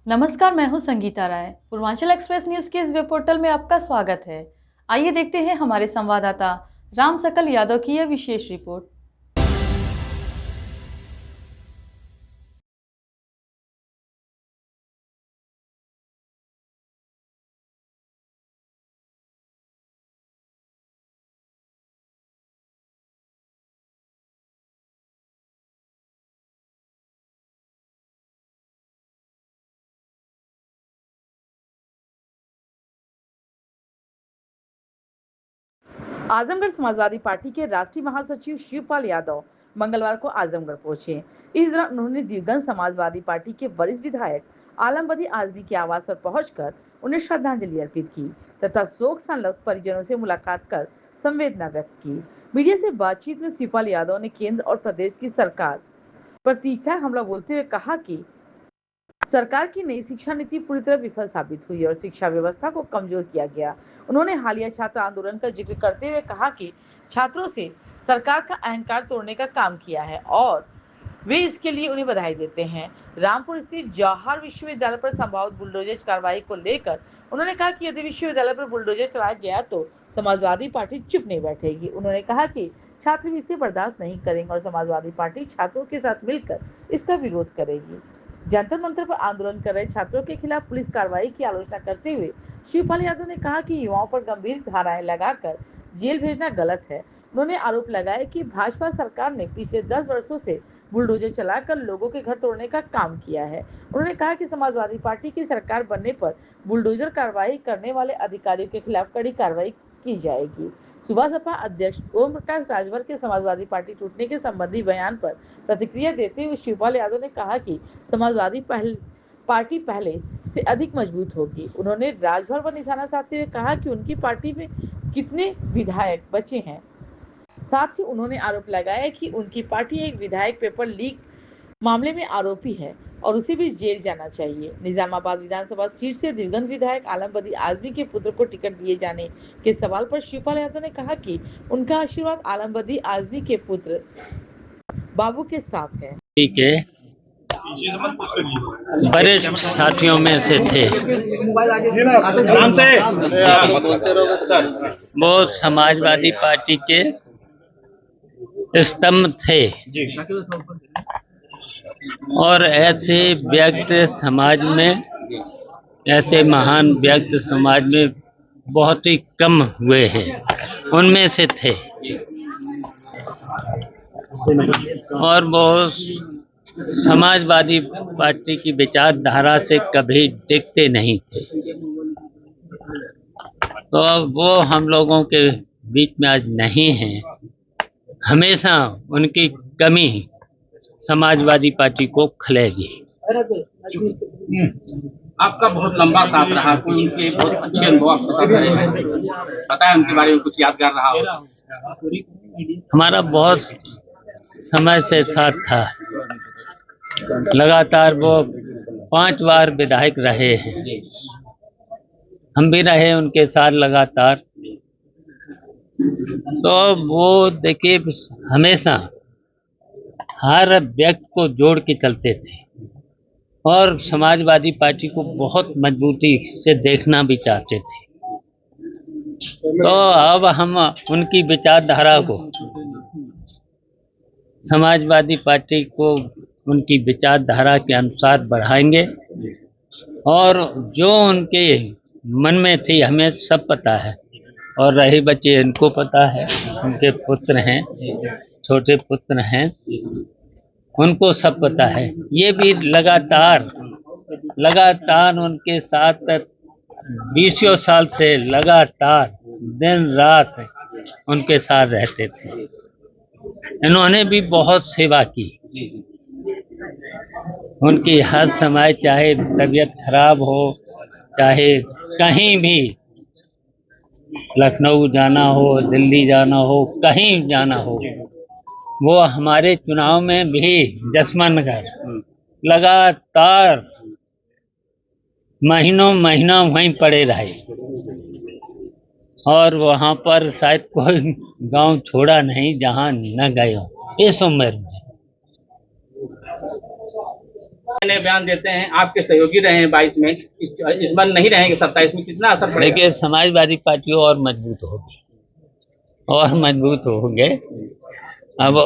नमस्कार, मैं हूं संगीता राय। पूर्वांचल एक्सप्रेस न्यूज के इस वेब पोर्टल में आपका स्वागत है। आइए देखते हैं हमारे संवाददाता राम सकल यादव की यह विशेष रिपोर्ट। आजमगढ़ समाजवादी पार्टी के राष्ट्रीय महासचिव शिवपाल यादव मंगलवार को आजमगढ़ पहुंचे। इस दौरान उन्होंने दिवंगत समाजवादी पार्टी के वरिष्ठ विधायक आलम बदी आजमी के आवास पर पहुंचकर उन्हें श्रद्धांजलि अर्पित की तथा शोक संतप्त परिजनों से मुलाकात कर संवेदना व्यक्त की। मीडिया से बातचीत में शिवपाल यादव ने केंद्र और प्रदेश की सरकार पर तीखा हमला बोलते हुए कहा कि सरकार की नई शिक्षा नीति पूरी तरह विफल साबित हुई और शिक्षा व्यवस्था को कमजोर किया गया। उन्होंने हालिया छात्र आंदोलन का जिक्र करते हुए कहा कि छात्रों से सरकार का अहंकार तोड़ने का काम किया है और वे इसके लिए उन्हें बधाई देते हैं। रामपुर स्थित जवाहर विश्वविद्यालय पर संभावित बुलडोजर कार्रवाई को लेकर उन्होंने कहा कि यदि विश्वविद्यालय पर बुलडोजर चलाया गया तो समाजवादी पार्टी चुप नहीं बैठेगी। उन्होंने कहा कि छात्र भी इसे बर्दाश्त नहीं करेंगे और समाजवादी पार्टी छात्रों के साथ मिलकर इसका विरोध करेगी। जंतर मंतर पर आंदोलन कर रहे छात्रों के खिलाफ पुलिस कार्रवाई की आलोचना करते हुए शिवपाल यादव ने कहा कि युवाओं पर गंभीर धाराएं लगाकर जेल भेजना गलत है। उन्होंने आरोप लगाया कि भाजपा सरकार ने पिछले 10 वर्षों से बुलडोजर चलाकर लोगों के घर तोड़ने का काम किया है। उन्होंने कहा कि समाजवादी पार्टी की सरकार बनने पर बुलडोजर कार्रवाई करने वाले अधिकारियों के खिलाफ कड़ी कार्रवाई की जाएगी। सुबह सपा अध्यक्ष ओम प्रकाश राजभर के समाजवादी पार्टी टूटने के संबंधी बयान पर प्रतिक्रिया देते हुए शिवपाल यादव ने कहा कि समाजवादी पार्टी पहले से अधिक मजबूत होगी। उन्होंने राजभर पर निशाना साधते हुए कहा कि उनकी पार्टी में कितने विधायक बचे हैं। साथ ही उन्होंने आरोप लगाया कि उनकी पार्टी एक विधायक पेपर लीक मामले में आरोपी है और उसे भी जेल जाना चाहिए। निजामाबाद विधानसभा सीट से दिवंगत विधायक आलम बदी आजमी के पुत्र को टिकट दिए जाने के सवाल पर शिवपाल यादव ने कहा कि उनका आशीर्वाद आलम बदी आजमी के पुत्र बाबू के साथ है। ठीक है, वरिष्ठ साथियों में से थे। वो समाजवादी पार्टी के स्तंभ थे और ऐसे व्यक्ति समाज में, ऐसे महान व्यक्ति समाज में बहुत ही कम हुए हैं, उनमें से थे। और वो समाजवादी पार्टी की विचारधारा से कभी टिकते नहीं थे। तो वो हम लोगों के बीच में आज नहीं हैं। हमेशा उनकी कमी समाजवादी पार्टी को खलेगी। आपका बहुत लंबा साथ रहा, कोई उनके बहुत अच्छे अनुभव आपके साथ रहे हैं, पता है उनके बारे में कुछ यादगार रहा हो? हमारा बहुत समय से साथ था। लगातार वो 5 बार विधायक रहे हैं, हम भी रहे उनके साथ लगातार। तो वो देखिए हमेशा हर व्यक्ति को जोड़ के चलते थे और समाजवादी पार्टी को बहुत मजबूती से देखना भी चाहते थे। तो अब हम उनकी विचारधारा को, समाजवादी पार्टी को उनकी विचारधारा के अनुसार बढ़ाएंगे और जो उनके मन में थी हमें सब पता है और रहे बच्चे इनको पता है, उनके पुत्र हैं, छोटे पुत्र हैं, उनको सब पता है। ये भी लगातार उनके साथ 20 साल से लगातार दिन रात उनके साथ रहते थे। इन्होंने भी बहुत सेवा की। उनकी हर समय चाहे तबीयत खराब हो, चाहे कहीं भी लखनऊ जाना हो, दिल्ली जाना हो, कहीं जाना हो, वो हमारे चुनाव में भी जसमनगर लगातार महीनों वहीं पड़े रहे और वहाँ पर शायद कोई गांव छोड़ा नहीं जहाँ न गए हो इस उम्र में। ने बयान देते हैं, आपके सहयोगी रहे हैं 22 में, इस बार नहीं रहेंगे 27 में, कितना असर पड़ेगा? देखिए, समाजवादी पार्टी और मजबूत होगी, और मजबूत होंगे। अब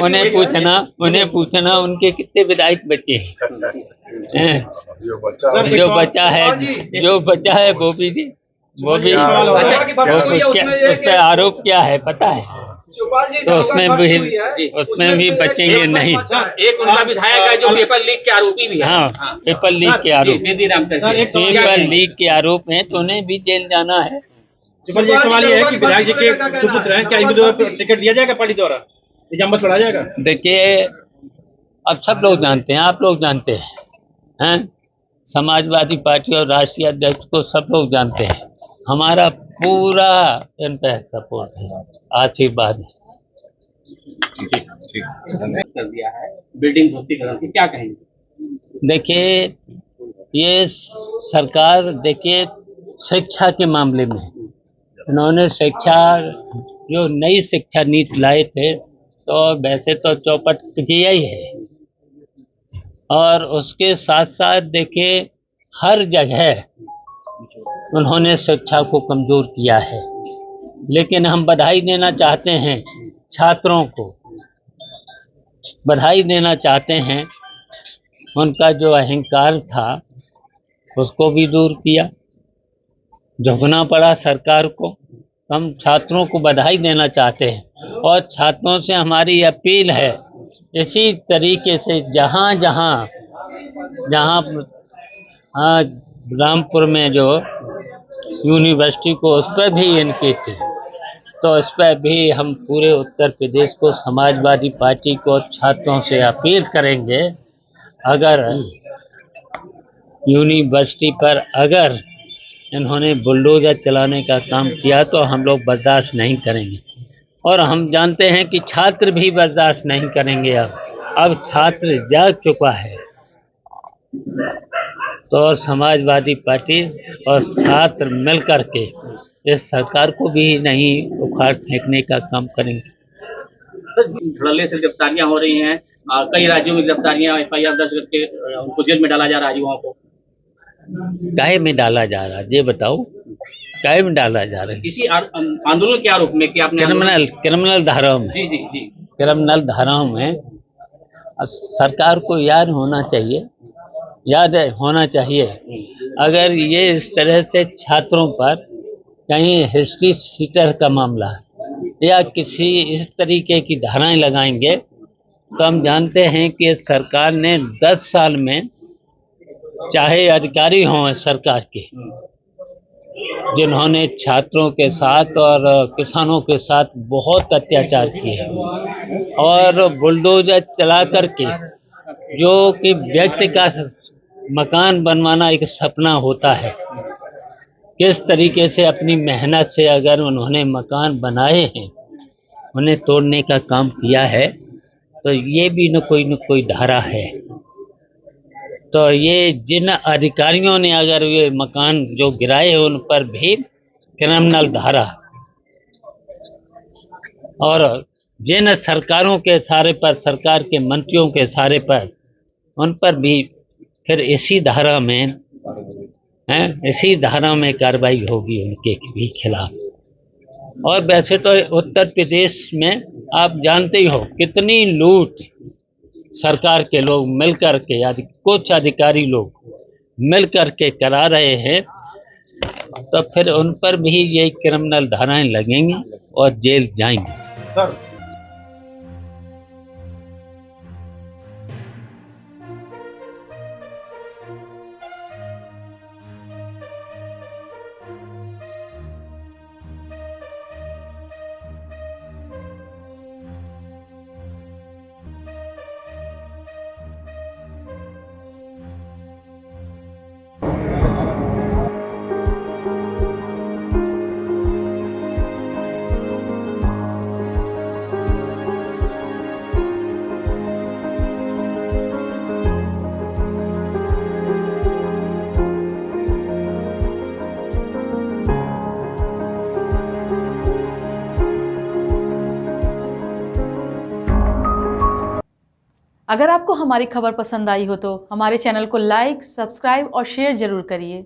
उन्हें पूछना उनके कितने विधायक बचे हैं। जो बचा है वो भी उस पर आरोप क्या है पता है, तो उसमें भी बचेंगे नहीं। एक उनका विधायक है जो पेपर लीक के आरोपी भी है। हाँ, पेपर लीक के आरोप, पेपर लीक के आरोप है, तो उन्हें भी जेल जाना है। सुपल जी, एक सवाल ये है कि विधायक जी के सुपुत्र हैं, क्या इनको टिकट दिया जाएगा पार्टी द्वारा, निजामत बढ़ाया जाएगा? देखिए, अब सब लोग जानते हैं, आप लोग जानते हैं, समाजवादी पार्टी और राष्ट्रीय अध्यक्ष को सब लोग जानते हैं। हमारा पूरा इन पे सपोर्ट है, आशीर्वाद है। कर दिया है बिल्डिंग ध्वस्तीकरण की, क्या कहेंगे? देखिए, ये सरकार देखिए शिक्षा के मामले में इन्होंने जो नई शिक्षा नीति लाए थे, तो वैसे तो चौपट किया ही है, और उसके साथ साथ देखिए हर जगह उन्होंने शिक्षा को कमजोर किया है। लेकिन हम बधाई देना चाहते हैं छात्रों को, बधाई देना चाहते हैं, उनका जो अहंकार था उसको भी दूर किया, झुकना पड़ा सरकार को। हम छात्रों को बधाई देना चाहते हैं, और छात्रों से हमारी अपील है, इसी तरीके से जहाँ रामपुर में जो यूनिवर्सिटी को उस पर भी इनके थे, तो इस पर भी हम पूरे उत्तर प्रदेश को, समाजवादी पार्टी को, छात्रों से अपील करेंगे, अगर यूनिवर्सिटी पर अगर इन्होंने बुलडोजर चलाने का काम किया तो हम लोग बर्दाश्त नहीं करेंगे, और हम जानते हैं कि छात्र भी बर्दाश्त नहीं करेंगे। अब छात्र जाग चुका है, तो समाजवादी पार्टी और छात्र मिलकर के इस सरकार को भी नहीं उखाड़ फेंकने का काम करेंगे। धड़ल्ले से गिरफ्तारियां हो रही हैं, कई राज्यों में गिरफ्तारियां, FIR दर्ज करके उनको जेल में डाला जा रहा है। युवाओं को काहे में डाला जा रहा है, ये बताओ, काहे में डाला जा रहा है? किसी आंदोलन के आरोप में कि आपने क्रिमिनल धाराओं में, जी क्रिमिनल धाराओं में। अब सरकार को याद होना चाहिए, अगर ये इस तरह से छात्रों पर कहीं हिस्ट्री सीटर का मामला या किसी इस तरीके की धाराएं लगाएंगे, तो हम जानते हैं कि सरकार ने 10 साल में, चाहे अधिकारी हों सरकार के, जिन्होंने छात्रों के साथ और किसानों के साथ बहुत अत्याचार किए, और बुलडोजर चला करके, जो कि व्यक्ति का मकान बनवाना एक सपना होता है, किस तरीके से अपनी मेहनत से अगर उन्होंने मकान बनाए हैं, उन्हें तोड़ने का काम किया है, तो ये भी न कोई धारा है। तो ये जिन अधिकारियों ने अगर ये मकान जो गिराए हैं, उन पर भी क्रिमिनल धारा, और जिन सरकारों के सारे पर, सरकार के मंत्रियों के सारे पर, उन पर भी फिर इसी धारा में कार्रवाई होगी उनके भी खिलाफ। और वैसे तो उत्तर प्रदेश में आप जानते ही हो कितनी लूट सरकार के लोग मिलकर के, या कुछ अधिकारी लोग मिलकर के करा रहे हैं, तो फिर उन पर भी ये क्रिमिनल धाराएं लगेंगी और जेल जाएंगे। सर, अगर आपको हमारी खबर पसंद आई हो तो हमारे चैनल को लाइक, सब्सक्राइब और शेयर जरूर करिए।